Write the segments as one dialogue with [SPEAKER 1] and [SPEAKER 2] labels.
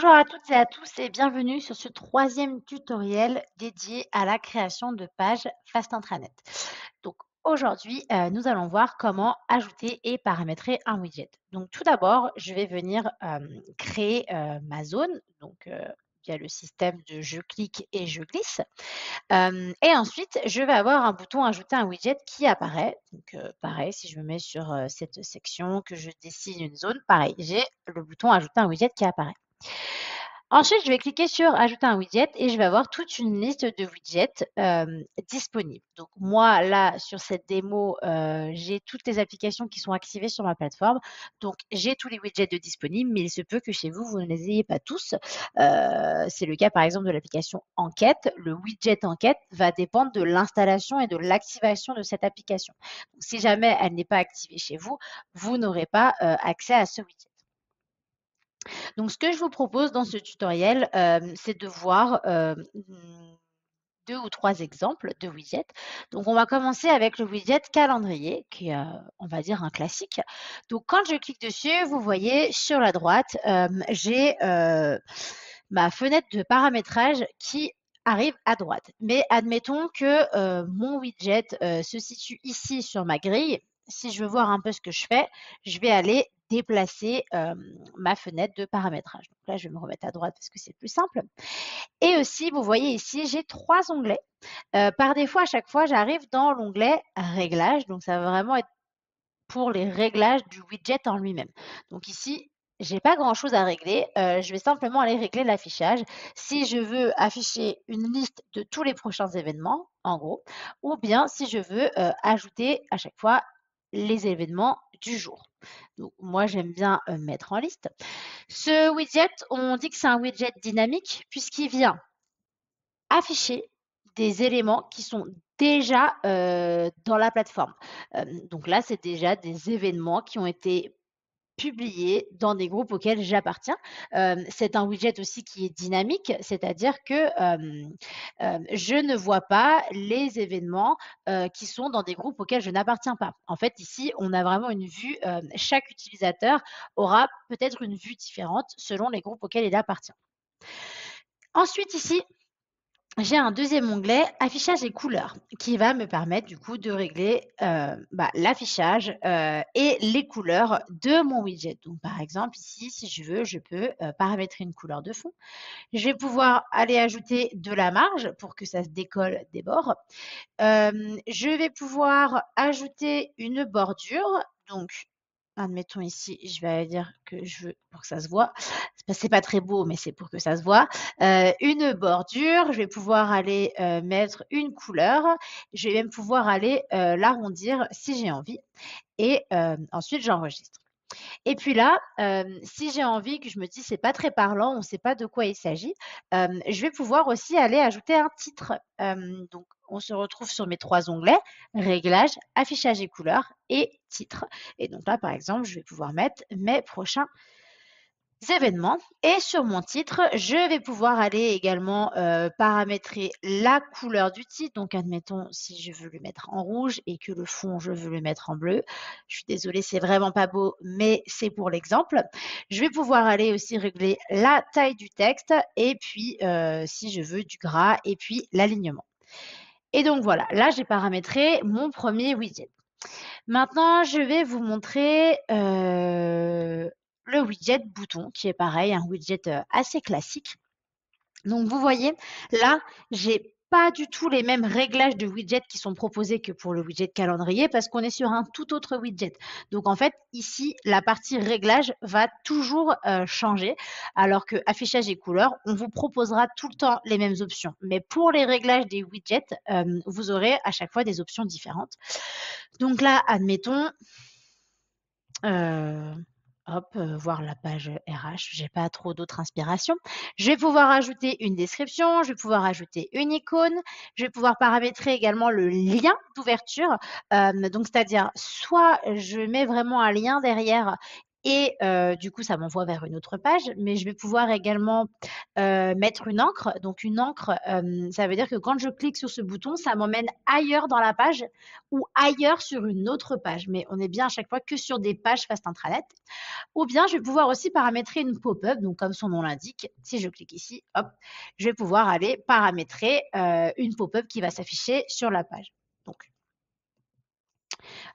[SPEAKER 1] Bonjour à toutes et à tous et bienvenue sur ce troisième tutoriel dédié à la création de pages Fast Intranet. Donc aujourd'hui, nous allons voir comment ajouter et paramétrer un widget. Donc tout d'abord, je vais venir créer ma zone, via le système de je clique et je glisse. Et ensuite, je vais avoir un bouton ajouter un widget qui apparaît. Donc pareil, si je me mets sur cette section, que je dessine une zone, pareil, j'ai le bouton ajouter un widget qui apparaît. Ensuite, je vais cliquer sur ajouter un widget et je vais avoir toute une liste de widgets disponibles. Donc moi, là, sur cette démo, j'ai toutes les applications qui sont activées sur ma plateforme. Donc j'ai tous les widgets de disponibles, mais il se peut que chez vous, vous ne les ayez pas tous. C'est le cas par exemple de l'application Enquête. Le widget Enquête va dépendre de l'installation et de l'activation de cette application. Donc si jamais elle n'est pas activée chez vous, vous n'aurez pas accès à ce widget. Donc, ce que je vous propose dans ce tutoriel, c'est de voir 2 ou 3 exemples de widgets. Donc, on va commencer avec le widget calendrier qui est, on va dire un classique. Donc, quand je clique dessus, vous voyez sur la droite, j'ai ma fenêtre de paramétrage qui arrive à droite. Mais admettons que mon widget se situe ici sur ma grille. Si je veux voir un peu ce que je fais, je vais aller déplacer ma fenêtre de paramétrage. Donc là, je vais me remettre à droite parce que c'est plus simple. Et aussi, vous voyez ici, j'ai 3 onglets. Par défaut, à chaque fois, j'arrive dans l'onglet Réglages. Donc, ça va vraiment être pour les réglages du widget en lui-même. Donc ici, j'ai pas grand-chose à régler. Je vais simplement aller régler l'affichage. Si je veux afficher une liste de tous les prochains événements, en gros, ou bien si je veux ajouter à chaque fois les événements du jour. Donc moi, j'aime bien mettre en liste. Ce widget, on dit que c'est un widget dynamique puisqu'il vient afficher des éléments qui sont déjà dans la plateforme. Donc là, c'est déjà des événements qui ont été publiés dans des groupes auxquels j'appartiens. C'est un widget aussi qui est dynamique, c'est-à-dire que je ne vois pas les événements qui sont dans des groupes auxquels je n'appartiens pas. En fait, ici, on a vraiment une vue, chaque utilisateur aura peut-être une vue différente selon les groupes auxquels il appartient. Ensuite, ici, j'ai un deuxième onglet affichage et couleurs qui va me permettre du coup de régler l'affichage et les couleurs de mon widget. Donc par exemple ici, si je veux, je peux paramétrer une couleur de fond. Je vais pouvoir aller ajouter de la marge pour que ça se décolle des bords. Je vais pouvoir ajouter une bordure. Donc admettons ici, je vais aller dire que je veux pour que ça se voit. C'est pas très beau, mais c'est pour que ça se voit. Une bordure, je vais pouvoir aller mettre une couleur. Je vais même pouvoir aller l'arrondir si j'ai envie. Et ensuite, j'enregistre. Et puis là, si j'ai envie, que je me dis c'est pas très parlant, on ne sait pas de quoi il s'agit, je vais pouvoir aussi aller ajouter un titre. Donc on se retrouve sur mes 3 onglets, réglages, affichage et couleurs et titre. Et donc là, par exemple, je vais pouvoir mettre mes prochains événements. Et sur mon titre, je vais pouvoir aller également paramétrer la couleur du titre. Donc, admettons, si je veux le mettre en rouge et que le fond, je veux le mettre en bleu. Je suis désolée, c'est vraiment pas beau, mais c'est pour l'exemple. Je vais pouvoir aller aussi régler la taille du texte et puis, si je veux, du gras et puis l'alignement. Et donc voilà, là, j'ai paramétré mon premier widget. Maintenant, je vais vous montrer le widget bouton qui est pareil, un widget assez classique. Donc, vous voyez, là, j'ai pas du tout les mêmes réglages de widget qui sont proposés que pour le widget calendrier parce qu'on est sur un tout autre widget. Donc, en fait, ici, la partie réglage va toujours changer alors que affichage et couleurs, on vous proposera tout le temps les mêmes options. Mais pour les réglages des widgets, vous aurez à chaque fois des options différentes. Donc là, admettons, voir la page RH, j'ai pas trop d'autres inspirations. Je vais pouvoir ajouter une description, je vais pouvoir ajouter une icône, je vais pouvoir paramétrer également le lien d'ouverture. Donc c'est-à-dire soit je mets vraiment un lien derrière et du coup, ça m'envoie vers une autre page, mais je vais pouvoir également, mettre une encre. Donc une encre, ça veut dire que quand je clique sur ce bouton, ça m'emmène ailleurs dans la page ou ailleurs sur une autre page, mais on est bien à chaque fois que sur des pages Fast Intranet. Ou bien je vais pouvoir aussi paramétrer une pop-up, donc comme son nom l'indique, si je clique ici, hop, je vais pouvoir aller paramétrer, une pop-up qui va s'afficher sur la page. Donc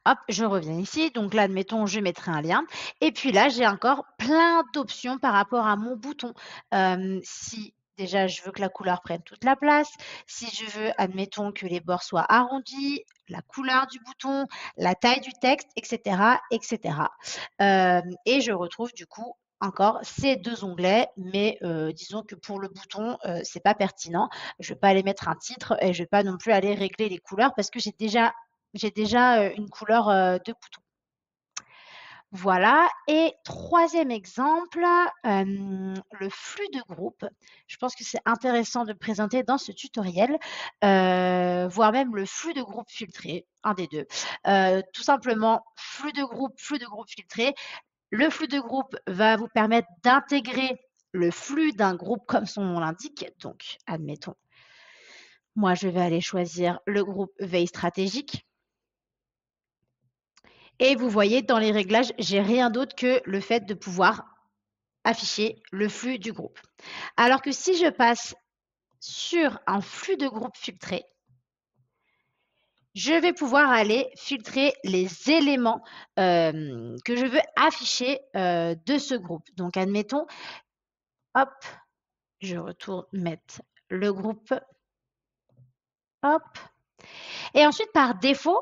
[SPEAKER 1] hop, je reviens ici. Donc là, admettons, je mettrai un lien. Et puis là, j'ai encore plein d'options par rapport à mon bouton. Si déjà je veux que la couleur prenne toute la place, si je veux, admettons, que les bords soient arrondis, la couleur du bouton, la taille du texte, etc., etc. Et je retrouve du coup encore ces deux onglets, mais disons que pour le bouton, c'est pas pertinent. Je vais pas aller mettre un titre et je vais pas non plus aller régler les couleurs parce que j'ai déjà, une couleur, de bouton. Voilà et troisième exemple, le flux de groupe. Je pense que c'est intéressant de présenter dans ce tutoriel, voire même le flux de groupe filtré, un des 2. Tout simplement flux de groupe filtré. Le flux de groupe va vous permettre d'intégrer le flux d'un groupe comme son nom l'indique. Donc admettons, moi je vais aller choisir le groupe veille stratégique. Et vous voyez, dans les réglages, j'ai rien d'autre que le fait de pouvoir afficher le flux du groupe. Alors que si je passe sur un flux de groupe filtré, je vais pouvoir aller filtrer les éléments que je veux afficher de ce groupe. Donc, admettons, hop, je retourne mettre le groupe, hop. Et ensuite, par défaut,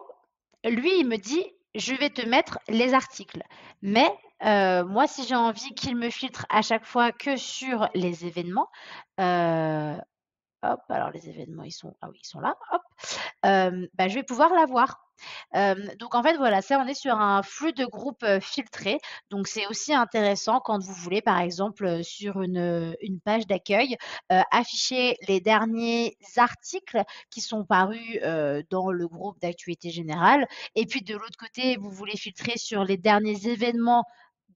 [SPEAKER 1] lui, il me dit, je vais te mettre les articles. Mais moi, si j'ai envie qu'il me filtre à chaque fois que sur les événements, euh, hop, alors les événements, ah oui, ils sont là, hop, bah, je vais pouvoir l'avoir. Donc en fait, voilà, ça, on est sur un flux de groupe filtré. Donc c'est aussi intéressant quand vous voulez, par exemple, sur une page d'accueil, afficher les derniers articles qui sont parus dans le groupe d'actualité générale. Et puis de l'autre côté, vous voulez filtrer sur les derniers événements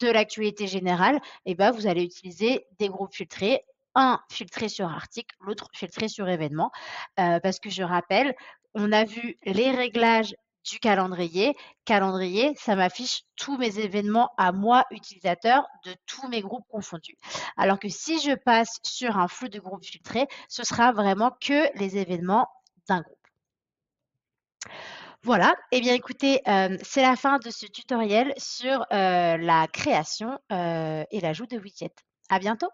[SPEAKER 1] de l'actualité générale, et ben vous allez utiliser des groupes filtrés, un filtré sur article, l'autre filtré sur événement. Parce que je rappelle, on a vu les réglages du calendrier. Calendrier, ça m'affiche tous mes événements à moi, utilisateur, de tous mes groupes confondus. Alors que si je passe sur un flux de groupes filtré, ce sera vraiment que les événements d'un groupe. Voilà, eh bien écoutez, c'est la fin de ce tutoriel sur la création et l'ajout de widgets. À bientôt!